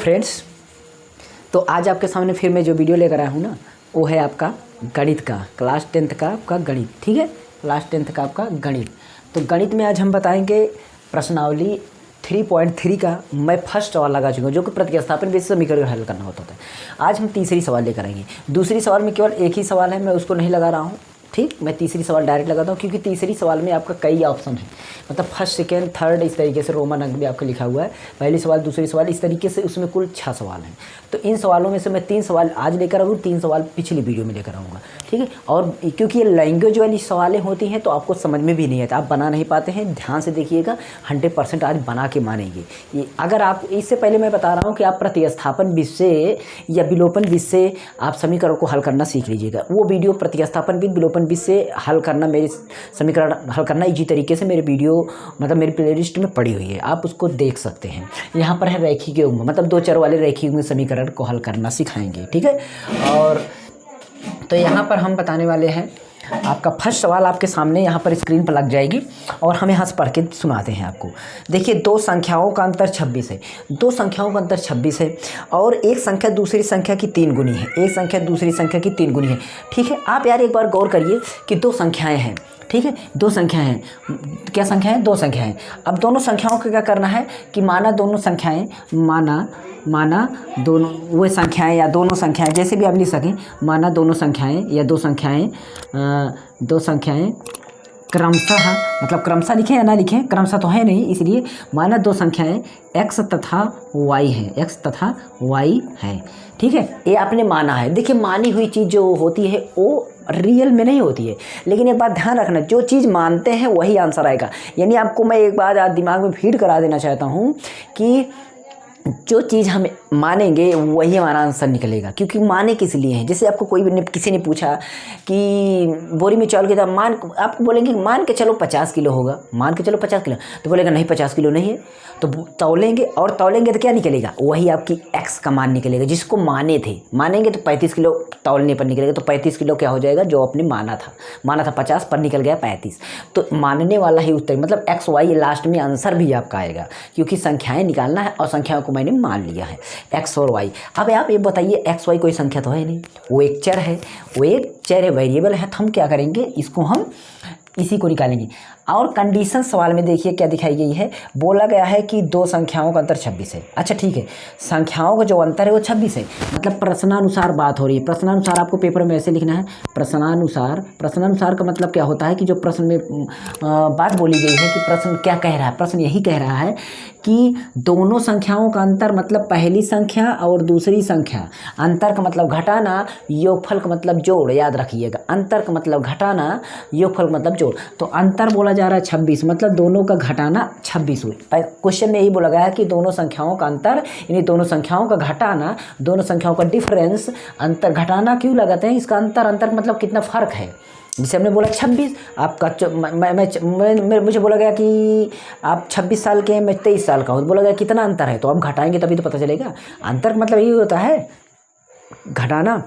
Friends, तो आज आपके सामने फिर मैं जो वीडियो लेकर आया हूँ ना, वो है आपका गणित का, क्लास 10th का आपका गणित। ठीक है, क्लास 10th का आपका गणित। तो गणित में आज हम बताएंगे प्रश्नावली 3.3 का मैं फर्स्ट सवाल लगा चुका हूँ, जो कि प्रतिस्थापन बेसिस समीकरण हल करना होता है। आज हम तीसरी सवाल लेकर आएंगे। दूसरी सवाल में केवल एक ही सवाल है, मैं उसको नहीं लगा रहा हूँ। ठीक, मैं तीसरी सवाल डायरेक्ट लगाता हूँ, क्योंकि तीसरी सवाल में आपका कई ऑप्शन है, मतलब फर्स्ट सेकेंड थर्ड इस तरीके से रोमन अंक भी आपका लिखा हुआ है। पहली सवाल दूसरी सवाल इस तरीके से, उसमें कुल 6 सवाल हैं। तो इन सवालों में से मैं 3 सवाल आज लेकर आऊँ, 3 सवाल पिछली वीडियो में लेकर आऊँगा। ठीक है, और क्योंकि ये लैंग्वेज वाली सवालें होती हैं तो आपको समझ में भी नहीं आता, आप बना नहीं पाते हैं। ध्यान से देखिएगा, 100% आज बना के मानेंगे ये। अगर आप, इससे पहले मैं बता रहा हूँ कि आप प्रतिस्थापन विधि से या विलोपन विधि से आप समीकरण को हल करना सीख लीजिएगा। वो वीडियो प्रतिस्थापन विधि विलोपन विधि से हल करना, मेरे समीकरण हल करना इजी तरीके से, मेरे वीडियो मतलब मेरी प्लेलिस्ट में पड़ी हुई है, आप उसको देख सकते हैं। यहाँ पर है रैखिक युग्म, मतलब 2 चर वाले रैखिक युग्म समीकरण को हल करना सिखाएंगे। ठीक है, और तो यहाँ पर हम बताने वाले हैं, आपका फर्स्ट सवाल आपके सामने यहाँ पर स्क्रीन पर लग जाएगी और हम यहाँ से पढ़ के सुनाते हैं आपको। देखिए, 2 संख्याओं का अंतर 26 है। 2 संख्याओं का अंतर 26 है और एक संख्या दूसरी संख्या की 3 गुनी है। एक संख्या दूसरी संख्या की 3 गुनी है। ठीक है, आप यार एक बार गौर करिए कि 2 संख्याएं हैं। ठीक है, 2 संख्याएं हैं। क्या संख्या है? 2 संख्याएं। अब दोनों संख्याओं को क्या करना है कि माना दोनों संख्याएं, माना दोनों वो संख्याएं या दोनों संख्याएं, जैसे भी आप लिख सकें, माना दोनों संख्याएं या 2 संख्याएं क्रमशः, मतलब क्रमशः लिखें या ना लिखें, क्रमशः तो है नहीं, इसलिए माना 2 संख्याएं x तथा y हैं, x तथा y हैं। ठीक है, ये आपने माना है। देखिए, मानी हुई चीज़ जो होती है वो रियल में नहीं होती है, लेकिन एक बात ध्यान रखना, जो चीज़ मानते हैं वही आंसर आएगा। यानी आपको मैं एक बार दिमाग में फीड करा देना चाहता हूँ कि जो चीज़ हम मानेंगे वही हमारा आंसर निकलेगा, क्योंकि माने किस लिए हैं। जैसे आपको किसी ने पूछा कि बोरी में चावल कितना, आपको बोलेंगे मान के चलो 50 किलो होगा, मान के चलो 50 किलो, तो बोलेगा नहीं 50 किलो नहीं है, तो तौलेंगे और तौलेंगे तो क्या निकलेगा, वही आपकी x का मान निकलेगा, जिसको माने थे। मानेंगे तो 35 किलो तौलने पर निकलेगा, तो 35 किलो क्या हो जाएगा, जो आपने माना था 50 पर निकल गया 35, तो मानने वाला ही उत्तर, मतलब x y लास्ट में आंसर भी आपका आएगा, क्योंकि संख्याएँ निकालना है और संख्याओं को मैंने मान लिया है, x और y। अब आप ये बताइए, x y कोई संख्या तो है नहीं, वो एक चर है, वेरिएबल है। तो हम क्या करेंगे, इसको हम इसी को निकालेंगे। और कंडीशन सवाल में देखिए क्या दिखाई गई है, बोला गया है कि 2 संख्याओं का अंतर 26 है। अच्छा ठीक है, संख्याओं का जो अंतर है वो 26 है, मतलब प्रश्नानुसार बात हो रही है। प्रश्नानुसार आपको पेपर में ऐसे लिखना है, प्रश्नानुसार का मतलब क्या होता है कि जो प्रश्न में बात बोली गई है कि प्रश्न क्या कह रहा है, प्रश्न यही कह रहा है कि दोनों संख्याओं का अंतर, मतलब पहली संख्या और दूसरी संख्या, अंतर का मतलब घटाना, योगफल का मतलब जोड़। याद रखिएगा, अंतर का मतलब घटाना, योगफल का मतलब जोड़। तो अंतर बोला जा रहा है 26, मतलब दोनों का घटाना 26 हुई। क्वेश्चन में यही बोला गया है कि दोनों संख्याओं का अंतर, यानी दोनों संख्याओं का घटाना, दोनों संख्याओं का डिफरेंस। अंतर घटाना क्यों लगाते हैं, इसका अंतर मतलब कितना फ़र्क है। जैसे हमने बोला 26, आपका मुझे बोला गया कि आप 26 साल के हैं, मैं 23 साल का हूँ, तो बोला गया कितना अंतर है, तो आप घटाएंगे तभी तो पता चलेगा। अंतर मतलब यही होता है घटाना,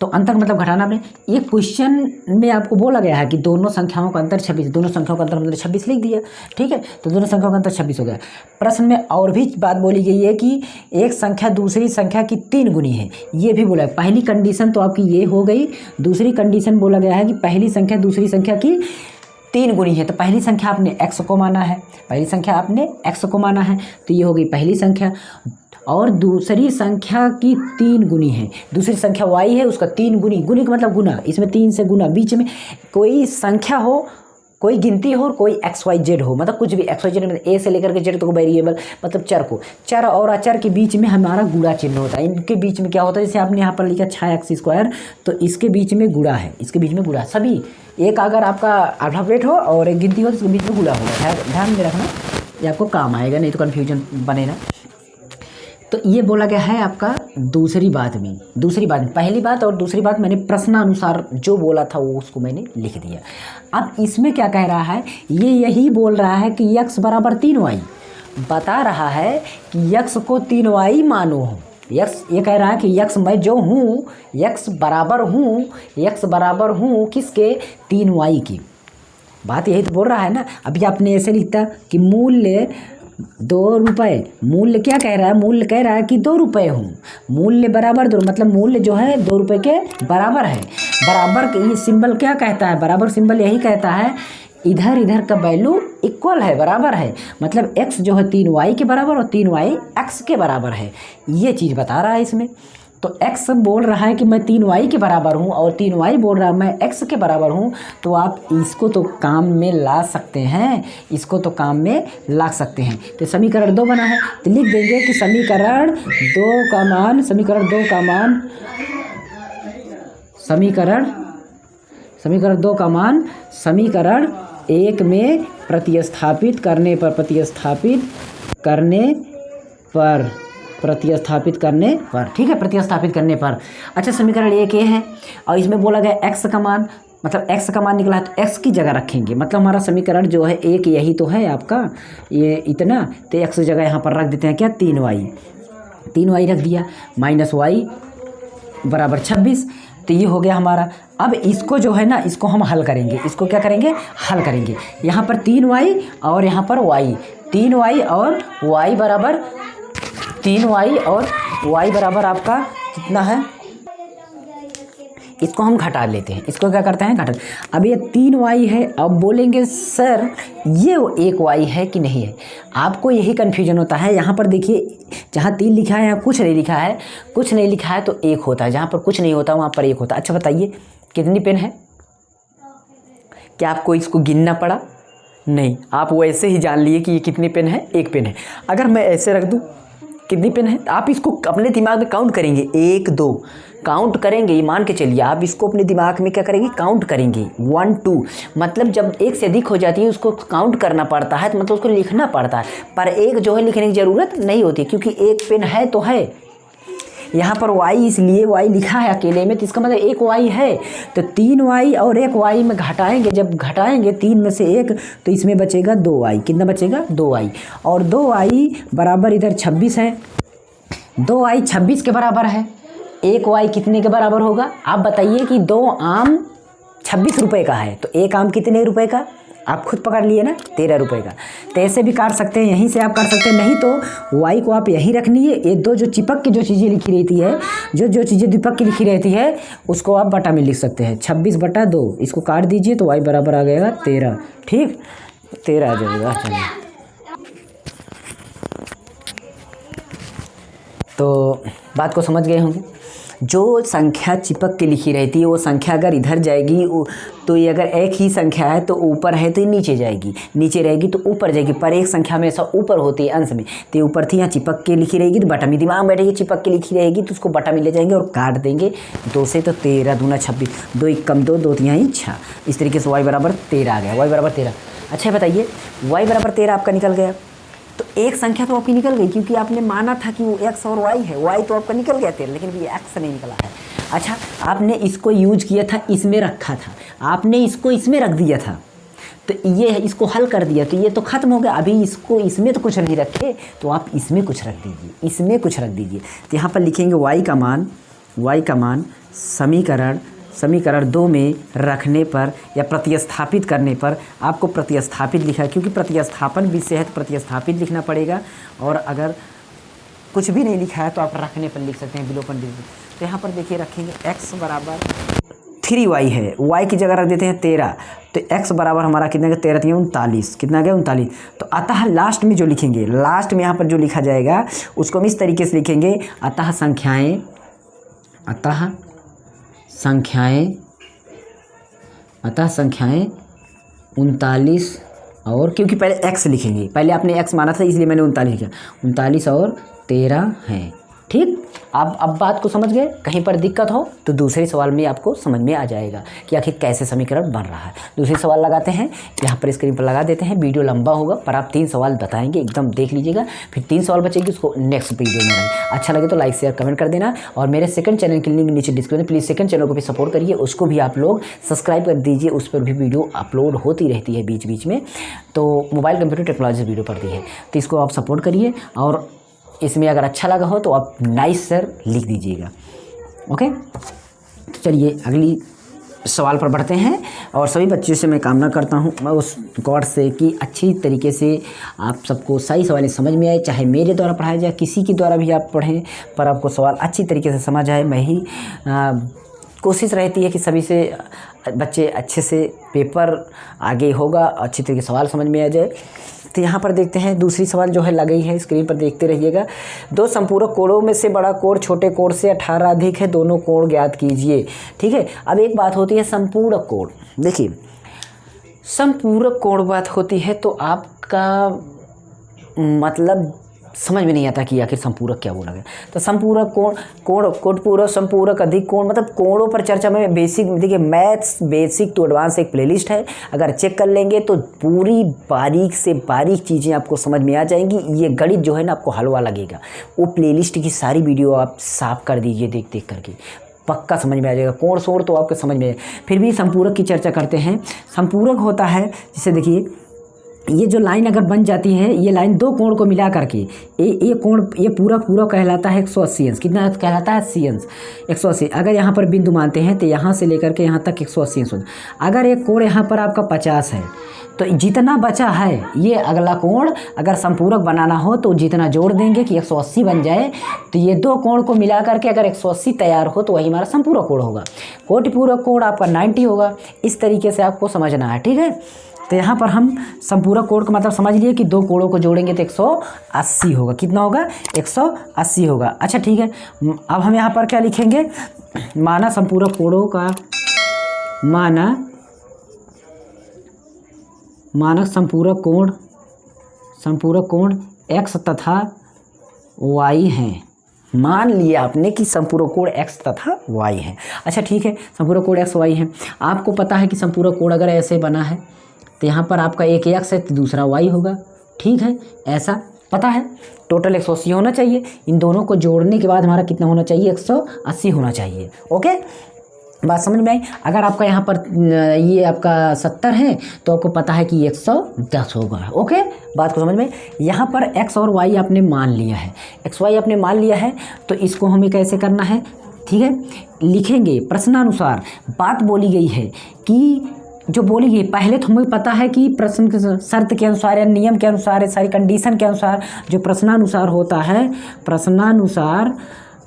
तो अंतर मतलब घटाना में। ये क्वेश्चन में आपको बोला गया है कि दोनों संख्याओं का अंतर 26, दोनों संख्याओं का अंतर मतलब 26 लिख दिया। ठीक है, तो दोनों संख्याओं का अंतर 26 हो गया। प्रश्न में और भी बात बोली गई है कि एक संख्या दूसरी संख्या की 3 गुनी है, ये भी बोला है। पहली कंडीशन तो आपकी ये हो गई, दूसरी कंडीशन बोला गया है कि पहली संख्या दूसरी संख्या की 3 गुनी है। तो पहली संख्या आपने x को माना है, तो ये हो गई पहली संख्या, और दूसरी संख्या की 3 गुनी है। दूसरी संख्या y है, उसका 3 गुनी का मतलब गुना, इसमें 3 से गुना। बीच में कोई संख्या हो, कोई गिनती हो और कोई XYZ हो, मतलब कुछ भी XYZ मतलब A से लेकर के Z तक वेरिएबल, मतलब चर और अचर के बीच में हमारा गुणा चिन्ह होता है। इनके बीच में क्या होता है, जैसे आपने यहाँ पर लिखा 6x², तो इसके बीच में गुणा है, सभी एक अगर आपका अल्फाबेट हो और एक गिनती हो तो इसके बीच में गुणा होगा। ध्यान में रखना, ये आपको काम आएगा, नहीं तो कन्फ्यूजन बनेगा। तो ये बोला गया है आपका दूसरी बात में। पहली बात और दूसरी बात मैंने प्रश्नानुसार जो बोला था वो उसको मैंने लिख दिया। अब इसमें क्या कह रहा है, ये यही बोल रहा है कि x बराबर 3y, बता रहा है कि x को 3y मानो। x ये कह रहा है कि x मैं जो हूँ, x बराबर हूँ किसके, 3y की। बात यही तो बोल रहा है ना। अभी आपने ऐसे लिखता कि मूल्य ₹2। मूल्य क्या कह रहा है, मूल्य कह रहा है कि ₹2 हूँ, मूल्य बराबर 2, मतलब मूल्य जो है ₹2 के बराबर है। बराबर ये सिंबल क्या कहता है, बराबर सिंबल यही कहता है इधर इधर का वैल्यू इक्वल है, बराबर है, मतलब x जो है 3y के बराबर और 3y x के बराबर है, ये चीज़ बता रहा है इसमें। तो x बोल रहा है कि मैं 3y के बराबर हूँ और 3y बोल रहा है मैं x के बराबर हूँ, तो आप इसको तो काम में ला सकते हैं, इसको तो काम में ला सकते हैं। तो समीकरण 2 बना है, तो लिख देंगे कि समीकरण 2 का मान, समीकरण 2 का मान, समीकरण 2 का मान समीकरण 1 में प्रतिस्थापित करने पर, ठीक है, प्रतिस्थापित करने पर। अच्छा, समीकरण 1 ये है और इसमें बोला गया x का मान, मतलब x का मान निकला है तो x की जगह रखेंगे, मतलब हमारा समीकरण जो है 1 यही तो है आपका, ये इतना, तो x की जगह यहाँ पर रख देते हैं क्या, 3y रख दिया, माइनस y बराबर 26। तो ये हो गया हमारा। अब इसको जो है ना, इसको हम हल करेंगे, इसको क्या करेंगे, हल करेंगे। यहाँ पर 3y और यहाँ पर y, 3y और y बराबर, 3y और y बराबर आपका कितना है, इसको हम घटा लेते हैं, इसको क्या करते हैं, घटा। अब ये 3y है, अब बोलेंगे सर ये 1y है कि नहीं है, आपको यही कन्फ्यूजन होता है। यहाँ पर देखिए, जहाँ 3 लिखा है यहाँ कुछ नहीं लिखा है, कुछ नहीं लिखा है तो 1 होता है, जहाँ पर कुछ नहीं होता वहाँ पर 1 होता है। अच्छा बताइए कितनी पेन है, क्या आपको इसको गिनना पड़ा, नहीं, आप वैसे ही जान लिए कि ये कितनी पेन है, 1 पेन है। अगर मैं ऐसे रख दूँ कितनी पेन है, आप इसको अपने दिमाग में काउंट करेंगे, 1 2 काउंट करेंगे, ये मान के चलिए आप इसको अपने दिमाग में क्या करेंगे, काउंट करेंगे 1 2, मतलब जब 1 से अधिक हो जाती है उसको काउंट करना पड़ता है, तो मतलब उसको लिखना पड़ता है, पर 1 जो है लिखने की ज़रूरत नहीं होती, क्योंकि 1 पेन है तो है। यहाँ पर y इसलिए y लिखा है अकेले में, तो इसका मतलब 1y है, तो 3y और 1y में घटाएंगे, जब घटाएंगे 3 में से 1 तो इसमें बचेगा 2y, कितना बचेगा, 2y, और 2y बराबर इधर 26 है, 2y 26 के बराबर है, 1y कितने के बराबर होगा, आप बताइए कि 2 आम 26 रुपये का है, तो 1 आम कितने रुपए का, आप खुद पकड़ लिए ना, 13 रुपये का। तो ऐसे भी काट सकते हैं, यहीं से आप काट सकते हैं, नहीं तो y को आप यहीं रख लीजिए, ये 2 जो चिपक की जो चीज़ें लिखी रहती है, जो चीज़ें दीपक की लिखी रहती है उसको आप बटा में लिख सकते हैं, 26/2, इसको काट दीजिए तो y बराबर आ गएगा 13, ठीक, 13 आ जाएगा। चलिए, तो बात को समझ गए होंगे। जो संख्या चिपक के लिखी रहती है वो संख्या अगर इधर जाएगी तो ये अगर एक ही संख्या है तो ऊपर है तो ये नीचे जाएगी, नीचे रहेगी तो ऊपर जाएगी, पर एक संख्या हमेशा ऊपर होती है अंश में, तो ये ऊपर थी, यहाँ चिपक के लिखी रहेगी तो बटा में, दिमाग में बैठेगी चिपक के लिखी रहेगी तो उसको बटा में ले जाएंगे और काट देंगे 2 से, तो 13 दूना 26, 2 1 कम 2, 2 3 6, इस तरीके से y बराबर 13 आ गया, y बराबर 13। अच्छा बताइए, y बराबर 13 आपका निकल गया, तो एक संख्या तो आपकी निकल गई, क्योंकि आपने माना था कि वो x और y है, y तो आपका निकल गया 13, लेकिन ये x नहीं निकला है। अच्छा, आपने इसको यूज किया था, इसमें रखा था, आपने इसको इसमें रख दिया था, तो ये है, इसको हल कर दिया, तो ये तो खत्म हो गया। अभी इसको इसमें तो कुछ नहीं रखे, तो आप इसमें कुछ रख दीजिए, इसमें कुछ रख दीजिए। तो यहाँ पर लिखेंगे y का मान समीकरण 2 में रखने पर या प्रतिस्थापित करने पर, आपको प्रतिस्थापित लिखा है क्योंकि प्रतिस्थापन विषय है तो प्रतिस्थापित लिखना पड़ेगा, और अगर कुछ भी नहीं लिखा है तो आप रखने पर लिख सकते हैं, विलोपन लिख। तो यहाँ पर देखिए रखेंगे x बराबर 3y है, y की जगह रख देते हैं 13, तो x बराबर हमारा कितना गया, 13 39, कितना गया 39। तो अतः लास्ट में जो लिखेंगे, लास्ट में यहाँ पर जो लिखा जाएगा उसको हम इस तरीके से लिखेंगे, अतः संख्याएं 39 और, क्योंकि पहले x लिखेंगे, पहले आपने x माना था इसलिए मैंने 39 लिखा, 39 और 13 हैं, ठीक। अब बात को समझ गए, कहीं पर दिक्कत हो तो दूसरे सवाल में आपको समझ में आ जाएगा कि आखिर कैसे समीकरण बन रहा है। दूसरे सवाल लगाते हैं, यहाँ पर स्क्रीन पर लगा देते हैं, वीडियो लंबा होगा पर आप 3 सवाल बताएंगे, एकदम देख लीजिएगा, फिर 3 सवाल बचेगी, उसको नेक्स्ट वीडियो में रहेंगे। अच्छा लगे तो लाइक शेयर कमेंट कर देना, और मेरे सेकंड चैनल की लिंक नीचे डिस्क्रिप्शन, प्लीज़ सेकंड चैनल को भी सपोर्ट करिए, उसको भी आप लोग सब्सक्राइब कर दीजिए, उस पर भी वीडियो अपलोड होती रहती है बीच बीच में, तो मोबाइल कंप्यूटर टेक्नोलॉजी वीडियो पड़ती है, तो इसको आप सपोर्ट करिए, और इसमें अगर अच्छा लगा हो तो आप नाइस सर लिख दीजिएगा, ओके। तो चलिए अगली सवाल पर बढ़ते हैं। और सभी बच्चों से मैं कामना करता हूँ मैं उस गॉड से कि अच्छी तरीके से आप सबको सही सवाल समझ में आए, चाहे मेरे द्वारा पढ़ाया जाए किसी के द्वारा भी आप पढ़ें, पर आपको सवाल अच्छी तरीके से समझ आए। मैं ही कोशिश रहती है कि सभी से बच्चे अच्छे से पेपर आगे होगा, अच्छी तरीके से सवाल समझ में आ जाए। तो यहाँ पर देखते हैं दूसरी सवाल जो है लगी है स्क्रीन पर, देखते रहिएगा। दो संपूरक कोणों में से बड़ा कोण छोटे कोण से 18 अधिक है, दोनों कोण ज्ञात कीजिए। ठीक है, अब एक बात होती है संपूरक कोण। देखिए संपूरक कोण बात होती है तो आपका मतलब समझ में नहीं आता कि आखिर संपूरक क्या बोला गया। तो संपूरक कोण, कोटपूरक, संपूरक, अधिक कोण, मतलब कोणों पर चर्चा में बेसिक, देखिए मैथ्स बेसिक टू एडवांस एक प्लेलिस्ट है, अगर चेक कर लेंगे तो पूरी बारीक से बारीक चीज़ें आपको समझ में आ जाएंगी। ये गणित जो है ना आपको हलवा लगेगा। वो प्लेलिस्ट की सारी वीडियो आप साफ कर दीजिए देख देख करके, पक्का समझ में आ जाएगा। कोण सोण तो आपको समझ में। फिर भी संपूरक की चर्चा करते हैं। संपूरक होता है जिसे देखिए ये जो लाइन अगर बन जाती है, ये लाइन दो कोण को मिला करके ये कोण, ये पूरा कहलाता है 180 अंश। कितना कहलाता है? 80 अंश, 180। अगर यहाँ पर बिंदु मानते हैं तो यहाँ से लेकर के यहाँ तक 180 अंश। अगर एक कोण यहाँ पर आपका 50 है तो जितना बचा है ये अगला कोण अगर संपूरक बनाना हो तो जितना जोड़ देंगे कि 180 बन जाए, तो ये दो कोण को मिला करके अगर 180 तैयार हो तो वही हमारा संपूरक कोण होगा। कोटिपूरक कोण आपका 90 होगा। इस तरीके से आपको समझना है। ठीक है, तो यहाँ पर हम संपूरक कोण का मतलब समझ लिए कि दो कोणों को जोड़ेंगे तो 180 होगा। कितना होगा? 180 होगा। अच्छा ठीक है, अब हम यहाँ पर क्या लिखेंगे? माना संपूरक कोणों का, मानक संपूरक कोण x तथा y हैं। मान लिया आपने कि संपूरक कोण x तथा y है। अच्छा ठीक है, संपूरक कोण x y है। आपको पता है कि संपूरक कोण अगर ऐसे बना है तो यहाँ पर आपका एक x है तो दूसरा y होगा। ठीक है, ऐसा पता है। टोटल 180 होना चाहिए। इन दोनों को जोड़ने के बाद हमारा कितना होना चाहिए? 180 होना चाहिए। ओके, बात समझ में आई। अगर आपका यहाँ पर ये आपका 70 है तो आपको पता है कि 110 होगा। ओके, बात को समझ में। यहाँ पर x और y आपने मान लिया है, x y आपने मान लिया है, तो इसको हमें कैसे करना है? ठीक है, लिखेंगे प्रश्नानुसार। बात बोली गई है कि जो बोली गई, पहले तो हमें पता है कि प्रश्न के शर्त के अनुसार या नियम के अनुसार, सारी कंडीशन के अनुसार जो प्रश्नानुसार होता है, प्रश्नानुसार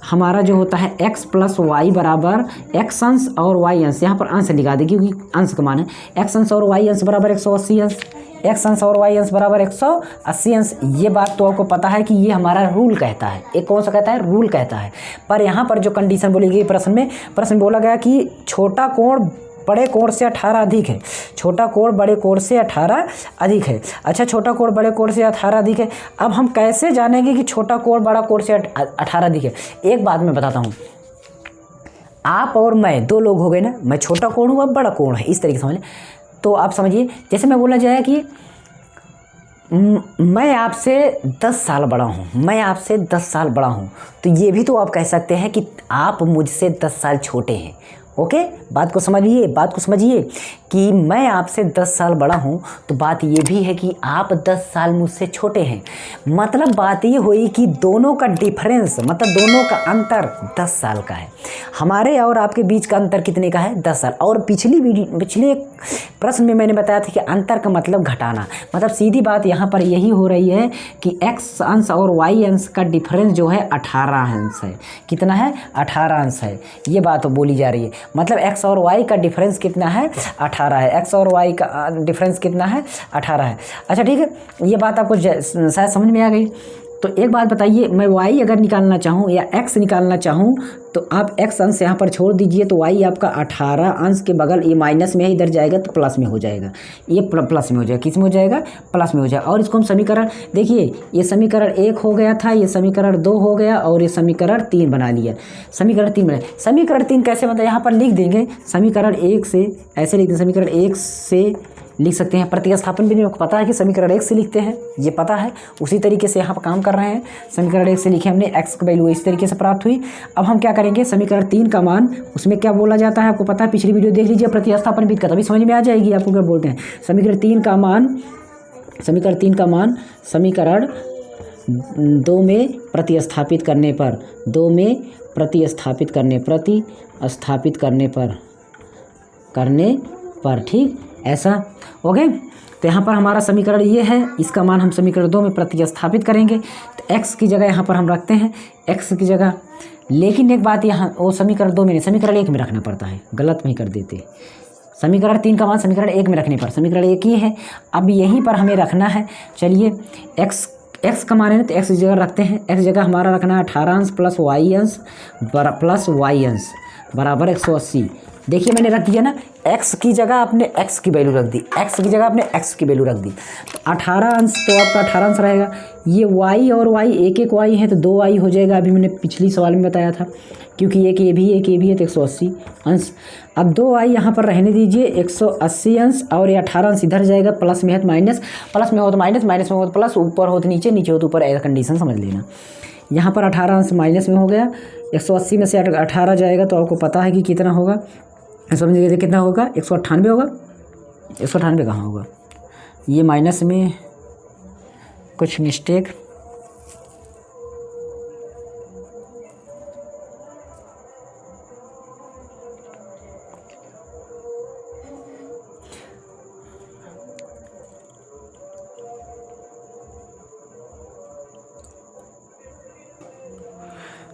हमारा जो होता है x प्लस वाई बराबर x अंश और y अंश, यहाँ पर अंश लिखा देगी क्योंकि अंश का मान है। x अंश और y अंश बराबर 180 अंश, x अंश और y अंश बराबर 180 अंश। ये बात तो आपको पता है कि ये हमारा रूल कहता है। एक कौन सा कहता है? रूल कहता है। पर यहाँ पर जो कंडीशन बोली गई प्रश्न बोला गया कि छोटा कोण बड़े कोण से 18 अधिक है। छोटा कोण बड़े कोण से 18 अधिक है। अच्छा, छोटा कोण बड़े कोण से 18 अधिक है। अब हम कैसे जानेंगे कि छोटा कोण बड़ा कोण से 18 अधिक है? एक बात मैं बताता हूँ, आप और मैं दो लोग हो गए ना, मैं छोटा कोण हूँ, अब बड़ा कोण है, इस तरीके से समझ लें। तो आप समझिए, जैसे मैं बोला जाए कि मैं आपसे 10 साल बड़ा हूँ, मैं आपसे 10 साल बड़ा हूँ, तो ये भी तो आप कह सकते हैं कि आप मुझसे 10 साल छोटे हैं। ओके, बात को समझिए कि मैं आपसे 10 साल बड़ा हूँ, तो बात ये भी है कि आप 10 साल मुझसे छोटे हैं। मतलब बात ये हुई कि दोनों का डिफरेंस, मतलब दोनों का अंतर 10 साल का है। हमारे और आपके बीच का अंतर कितने का है? 10 साल। और पिछले प्रश्न में मैंने बताया था कि अंतर का मतलब घटाना। मतलब सीधी बात यहाँ पर यही हो रही है कि x अंश और y अंश का डिफरेंस जो है 18 अंश है। कितना है? 18 अंश है। ये बात बोली जा रही है। मतलब x और y का डिफरेंस कितना है? 18 है। x और y का डिफरेंस कितना है? 18 है। अच्छा ठीक है, ये बात आपको शायद समझ में आ गई। तो एक बात बताइए, मैं y अगर निकालना चाहूँ या x निकालना चाहूँ तो आप x अंश यहाँ पर छोड़ दीजिए, तो y आपका 18 अंश के बगल, ये माइनस में है, इधर जाएगा तो प्लस में हो जाएगा। ये प्लस में हो जाएगा। किस में हो जाएगा? प्लस में हो जाएगा। और इसको हम समीकरण, देखिए ये समीकरण 1 हो गया था, ये समीकरण 2 हो गया और ये समीकरण 3 बना लिया। समीकरण 3 बना। समीकरण 3 कैसे मतलब? यहाँ पर लिख देंगे समीकरण 1 से, ऐसे लिख दें, समीकरण 1 से लिख सकते हैं। प्रतिस्थापन भी आपको पता है कि समीकरण 1 से लिखते हैं, ये पता है। उसी तरीके से यहाँ पर काम कर रहे हैं। समीकरण 1 से लिखे हमने, x की वैल्यू इस तरीके से प्राप्त हुई। अब हम क्या करेंगे? समीकरण 3 का मान, उसमें क्या बोला जाता है आपको पता है, पिछली वीडियो देख लीजिए प्रतिस्थापन भी, तभी समझ में आ जाएगी आपको क्या बोलते हैं। समीकरण 3 का मान समीकरण 2 में प्रतिस्थापित करने पर करने पर, ठीक, ऐसा। ओके, तो यहाँ पर हमारा समीकरण ये है, इसका मान हम समीकरण 2 में प्रतिस्थापित करेंगे। तो x की जगह यहाँ पर हम रखते हैं x की जगह, लेकिन एक बात यहाँ, वो समीकरण 2 में नहीं, समीकरण 1 में रखना पड़ता है, गलत नहीं कर देते। समीकरण 3 का मान समीकरण 1 में रखने पर, समीकरण 1 ही है, अब यहीं पर हमें रखना है। चलिए x का मान है तो x की जगह रखते हैं। x जगह हमारा रखना है 18 अंश प्लस y अंश बराबर 180। देखिए मैंने रख दिया ना, x की जगह आपने x की वैल्यू रख दी, x की जगह आपने x की वैल्यू रख दी, तो 18 अंश तो आपका 18 अंश रहेगा। ये y और y एक y है तो 2y हो जाएगा, अभी मैंने पिछली सवाल में बताया था, क्योंकि एक ये भी है तो 180 अंश। अब 2y यहाँ पर रहने दीजिए, 180 अंश, और ये 18 अंश इधर जाएगा, प्लस में है तो माइनस, प्लस में हो तो माइनस, माइनस में हो तो प्लस, ऊपर हो तो नीचे, नीचे हो तो ऊपर, ऐसा कंडीशन समझ लेना। यहाँ पर 18 अंश माइनस में हो गया, 180 में से 18 जाएगा तो आपको पता है कि कितना होगा, समझिए कितना होगा, 198 होगा। 198 कहाँ होगा, ये माइनस में कुछ मिस्टेक,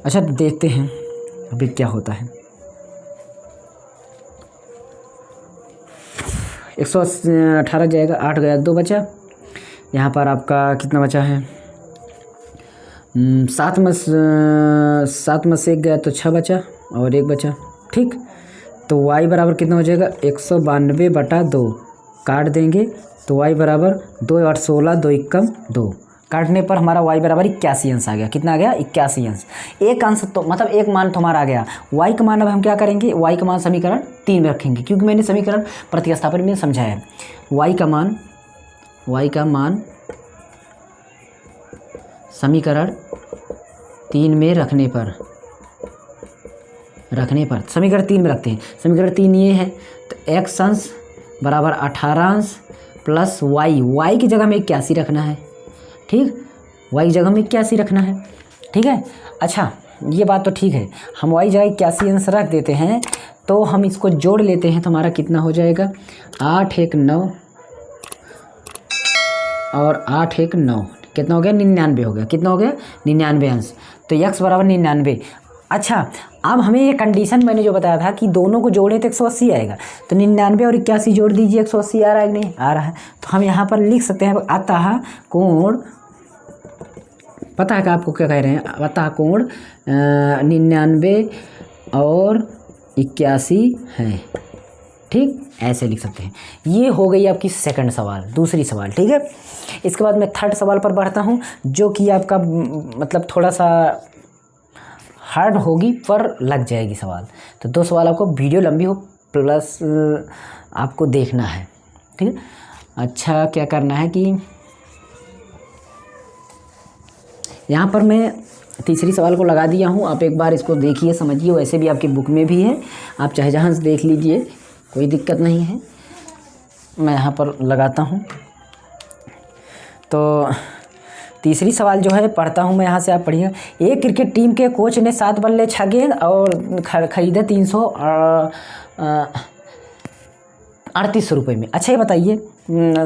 अच्छा देखते हैं अभी क्या होता है। 118 जाएगा, 8 गया, 2 बचा, यहाँ पर आपका कितना बचा है, 7 में से 1 गया तो 6 बचा और 1 बचा, ठीक। तो y बराबर कितना हो जाएगा, 192/2 काट देंगे तो y बराबर 2 8 16, 2 एकम 2, काटने पर हमारा y बराबर 81 अंश आ गया। कितना आ गया, 81 अंश। एक अंश तो मतलब एक मान तो हमारा आ गया। y का मान अब हम क्या करेंगे, y का मान समीकरण 3 में रखेंगे, क्योंकि मैंने समीकरण प्रतिस्थापन में समझाया है। y का मान समीकरण 3 में रखने पर समीकरण 3 में रखते हैं। समीकरण 3 ये है, तो x अंश बराबर 18 अंश प्लस y की जगह में 81 रखना है, ठीक, y की जगह में 81 रखना है, ठीक है। अच्छा ये बात तो ठीक है, हम y जगह 81 अंश रख देते हैं, तो हम इसको जोड़ लेते हैं तो हमारा कितना हो जाएगा, 8 1 9 और 8 1 9, कितना हो गया, 99 हो गया। कितना हो गया, 99 अंश। तो x बराबर 99। अच्छा अब हमें ये कंडीशन मैंने जो बताया था कि दोनों को जोड़े तो 180 आएगा, तो 99 और 81 जोड़ दीजिए, 180 आ रहा है कि नहीं आ रहा है। तो हम यहाँ पर लिख सकते हैं, अतः कोण, पता है कि आपको क्या कह रहे हैं, अतः कोण 99 और 81 है, ठीक, ऐसे लिख सकते हैं। ये हो गई आपकी सेकंड सवाल, दूसरी सवाल, ठीक है। इसके बाद मैं थर्ड सवाल पर बढ़ता हूँ, जो कि आपका मतलब थोड़ा सा हार्ड होगी पर लग जाएगी सवाल। तो 2 सवाल आपको, वीडियो लंबी हो प्लस आपको देखना है, ठीक है। अच्छा क्या करना है कि यहाँ पर मैं तीसरी सवाल को लगा दिया हूँ, आप एक बार इसको देखिए समझिए, वैसे भी आपकी बुक में भी है, आप चाहे जहाँ से देख लीजिए, कोई दिक्कत नहीं है। मैं यहाँ पर लगाता हूँ, तो तीसरी सवाल जो है पढ़ता हूँ मैं यहाँ से, आप पढ़िए। एक क्रिकेट टीम के कोच ने 7 बल्ले 6 गेंद और खरीदे 338 रुपये में। अच्छा ये बताइए,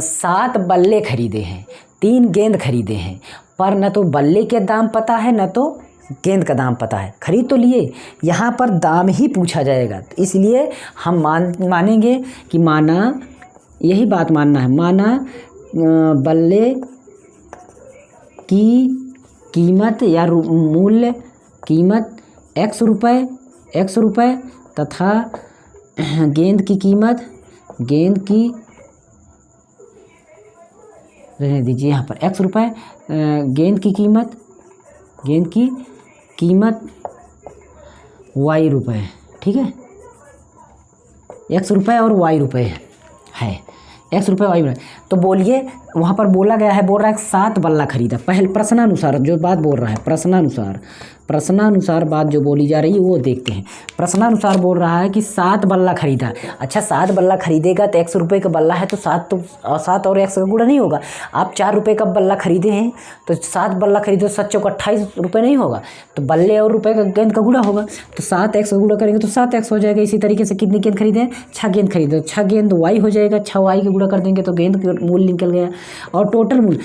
7 बल्ले खरीदे हैं, 3 गेंद खरीदे हैं, पर न तो बल्ले के दाम पता है न तो गेंद का दाम पता है। खरीद तो लिए, यहाँ पर दाम ही पूछा जाएगा, तो इसलिए हम मानेंगे कि माना, यही बात मानना है, माना बल्ले की कीमत या मूल्य, कीमत x रुपये तथा गेंद की कीमत, गेंद की रहने दीजिए यहाँ पर x रुपये, गेंद की कीमत y रुपये, ठीक है। x रुपये और y रुपये है, x रुपये y रुपये। तो बोलिए वहाँ पर बोला गया है, बोल रहा है 7 बल्ला खरीदा। पहले प्रश्नानुसार जो बात बोल रहा है, प्रश्नानुसार बात जो बोली जा रही है वो देखते हैं। प्रश्नानुसार बोल रहा है कि 7 बल्ला खरीदा। अच्छा 7 बल्ला खरीदेगा तो 100 रुपये का बल्ला है तो 7 और 100 का गुणा नहीं होगा। आप 4 रुपये का बल्ला खरीदे हैं तो 7 बल्ला खरीदो, 7 चौक 28 रुपये नहीं होगा, तो बल्ले और रुपये का गेंद का गुणा होगा, तो 7 100 गुणा करेंगे तो 7 100 हो जाएगा। इसी तरीके से कितनी गेंद खरीदे हैं, 6 गेंद खरीदे, 6 गेंद वाई हो जाएगा, 6 वाई के गुणा कर देंगे तो गेंद का मूल्य निकल गया। और टोटल मूल्य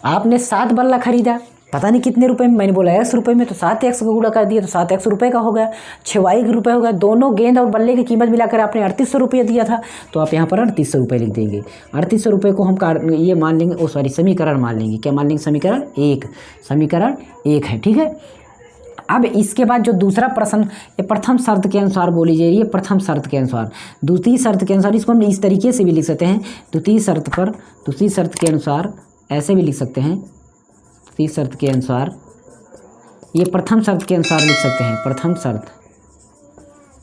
आपने 7 बल्ला खरीदा, पता नहीं कितने रुपए में, मैंने बोला 100 रुपये में, तो 7 100 का गुणा कर दिया तो 7 100 रुपये का हो गया, 6 वाई के रुपये हो गया। दोनों गेंद और बल्ले की कीमत मिलाकर आपने 3800 रुपये दिया था, तो आप यहाँ पर 3800 रुपये लिख देंगे। 3800 रुपये को हम ये मान लेंगे, समीकरण मान लेंगे। क्या मान लेंगे, समीकरण 1 है। ठीक है। अब इसके बाद जो दूसरा प्रश्न, ये प्रथम शर्त के अनुसार बोली जा रही है, प्रथम शर्त के अनुसार, द्वितीय शर्त के अनुसार, इसको हम इस तरीके से भी लिख सकते हैं। द्वितीय शर्त के अनुसार ऐसे भी लिख सकते हैं। द्वितीय शर्त के अनुसार, ये प्रथम शर्त के अनुसार लिख सकते हैं।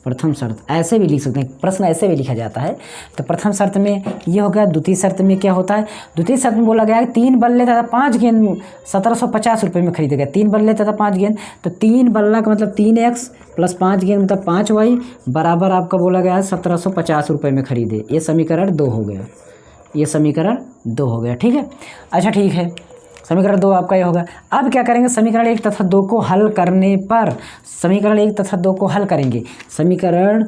प्रथम शर्त ऐसे भी लिख सकते हैं, प्रश्न ऐसे भी लिखा जाता है। तो प्रथम शर्त में ये हो गया। द्वितीय शर्त में क्या होता है, द्वितीय शर्त में बोला गया है 3 बल्ले तथा 5 गेंद 1750 रुपये में खरीदे गए। 3 बल्ले तथा 5 गेंद, तो 3 बल्ला का मतलब 3x प्लस 5 गेंद मतलब 5y बराबर आपका बोला गया है 1750 रुपये में खरीदे। ये समीकरण 2 हो गया, ठीक है। अच्छा ठीक है, समीकरण 2 आपका ये होगा। अब क्या करेंगे, समीकरण 1 तथा 2 को हल करने पर, समीकरण 1 तथा 2 को हल करेंगे। समीकरण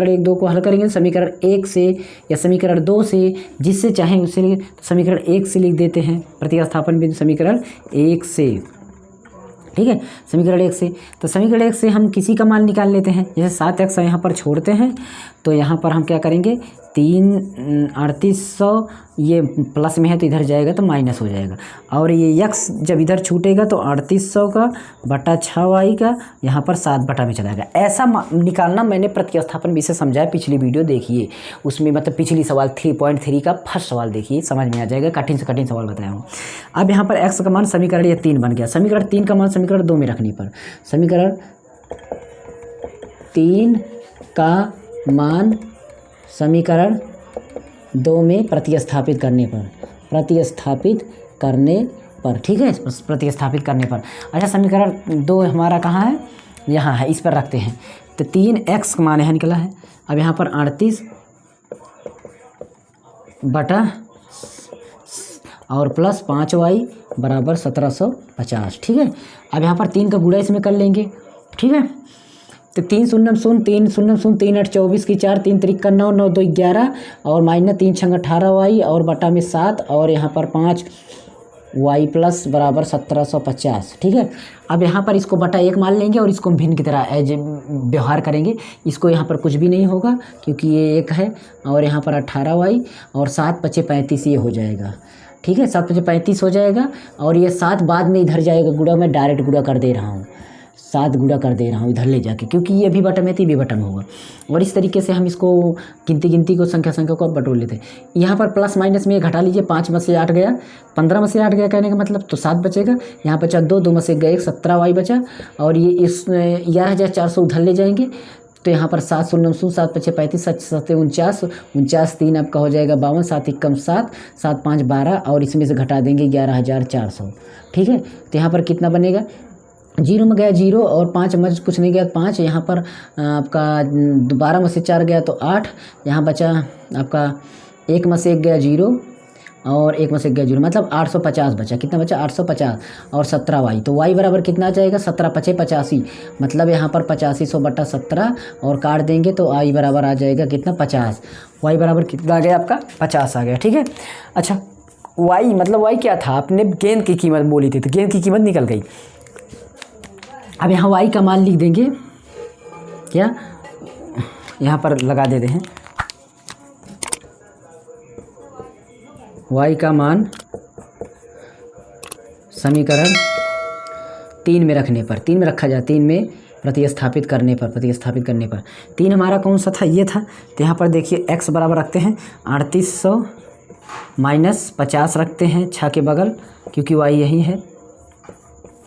1 2 को हल करेंगे समीकरण 1 से या समीकरण 2 से, जिससे चाहें उससे। समीकरण 1 से लिख देते हैं, प्रतिस्थापन बिंदु समीकरण 1 से, ठीक है। समीकरण 1 से, तो समीकरण 1 से हम किसी का मान निकाल लेते हैं। जैसे 7x यहाँ पर छोड़ते हैं तो यहाँ पर हम क्या करेंगे, 3800 ये प्लस में है तो इधर जाएगा तो माइनस हो जाएगा, और ये x जब इधर छूटेगा तो 3800 का बटा 6y का यहाँ पर 7 बटा में चला जाएगा। ऐसा निकालना मैंने प्रतिस्थापन विषय समझाया, पिछली वीडियो देखिए, उसमें मतलब पिछली सवाल 3.3 का फर्स्ट सवाल देखिए, समझ में आ जाएगा। कठिन से कठिन सवाल बताया हूँ। अब यहाँ पर x का मान समीकरण ये 3 बन गया। समीकरण 3 का मान समीकरण 2 में रखने पर, समीकरण 3 का मान समीकरण 2 में प्रतिस्थापित करने पर, ठीक है, प्रतिस्थापित करने पर। अच्छा समीकरण 2 हमारा कहाँ है, यहाँ है, इस पर रखते हैं। तो 3x का मान यहाँ निकला है। अब यहाँ पर 38 बटा और प्लस 5y बराबर 1750, ठीक है। अब यहाँ पर 3 का गुणा इसमें कर लेंगे, ठीक है। तो 3 0 0 3 0 0 3 8 24 की 4 3 3 का 9 9 2 11 और माइनस 3 6 18y और बटा में 7 और यहाँ पर 5y प्लस बराबर 1750, ठीक है। अब यहाँ पर इसको बटा 1 मान लेंगे और इसको भिन्न की तरह एज व्यवहार करेंगे। इसको यहाँ पर कुछ भी नहीं होगा क्योंकि ये 1 है, और यहाँ पर 18y और 7 5 35 ये हो जाएगा, ठीक है। 7 5 35 हो जाएगा, और ये 7 बाद में इधर जाएगा गुणा, मैं डायरेक्ट गुणा कर दे रहा हूँ, 7 गुणा कर दे रहा हूँ इधर ले जाके, क्योंकि ये भी बटन है तो ये भी बटन होगा। और इस तरीके से हम इसको गिनती को संख्या को बटोर लेते हैं। यहाँ पर प्लस माइनस में घटा लीजिए, 5 में से 8 गया, 15 में से 8 गया कहने का मतलब, तो 7 बचेगा। यहाँ बचा 2 में से गए 17y बचा, और ये इस 11,400 उधर ले जाएंगे तो यहाँ पर 7 0 0 7 5 35 7 7 49 49 3 आपका हो जाएगा 52, 7 1 कम 7 7 5 12, और इसमें से घटा देंगे 11,400, ठीक है। तो यहाँ पर कितना बनेगा, 0 में गया 0 और 5 में कुछ नहीं गया 5, यहाँ पर आपका 12 में से 4 गया तो 8, यहाँ बचा आपका 1 में से 1 गया 0 और 1 में से 1 गया 0, मतलब 850 बचा। कितना बचा, 850 और 17y, तो y बराबर कितना आ जाएगा, 17 5 85, मतलब यहाँ पर 8500 बटा 17 और काट देंगे तो i बराबर आ जाएगा कितना, 50। y बराबर कितना आ गया आपका, 50 आ गया, ठीक है। अच्छा y मतलब y क्या था, आपने गेंद की कीमत बोली थी तो गेंद की कीमत निकल गई। अब यहाँ y का मान लिख देंगे, क्या यहाँ पर लगा देते हैं, y का मान समीकरण 3 में रखने पर, 3 में रखा जाए, 3 में प्रतिस्थापित करने पर 3 हमारा कौन सा था, ये था। तो यहाँ पर देखिए x बराबर रखते हैं 3800 माइनस 50 रखते हैं 6 के बगल, क्योंकि y यही है,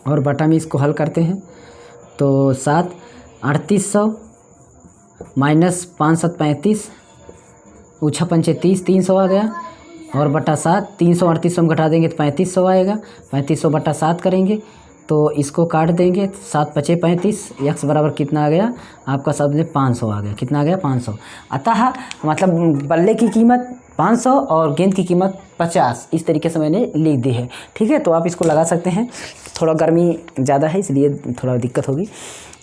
और बटा में इसको हल करते हैं तो 7 3800 माइनस 5 7 35 ऊँचा 5 30 300 आ गया, और बटा 7, 300 3800 में घटा देंगे तो 3500 आएगा। 3500 बटा 7 करेंगे तो इसको काट देंगे, 7 पचे 35, x बराबर कितना आ गया आपका शब्द में 500 आ गया। कितना आ गया 500। अतः मतलब बल्ले की कीमत 500 और गेंद की कीमत 50, इस तरीके से मैंने लिख दी है। ठीक है, तो आप इसको लगा सकते हैं। थोड़ा गर्मी ज़्यादा है इसलिए थोड़ा दिक्कत होगी।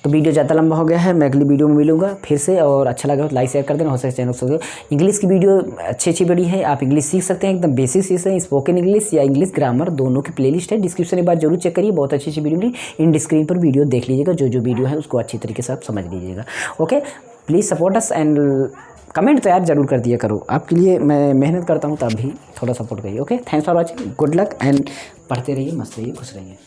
तो वीडियो ज़्यादा लंबा हो गया है, मैं अगली वीडियो में मिलूंगा फिर से। और अच्छा लगा तो लाइक शेयर कर देना, हो सके चैनल को। इंग्लिश की वीडियो अच्छी बड़ी है, आप इंग्लिश सीख सकते हैं, एकदम बेसिक सीख सकते हैं। स्पोकन इंग्लिश या इंग्लिश ग्रामर दोनों की प्लेलिस्ट है, डिस्क्रिप्शन एक बार जरूर चेक करिए, बहुत अच्छी वीडियो मिली। इन स्क्रीन पर वीडियो देख लीजिएगा, जो वीडियो है उसको अच्छी तरीके से आप समझ लीजिएगा। Okay, please support us and comment तो यार जरूर कर दिया करो, आपके लिए मैं मेहनत करता हूँ, तब भी थोड़ा सपोर्ट करिए। Okay, thanks for watching, good luck and पढ़ते रहिए, मस्त रहिए, खुश रहिए।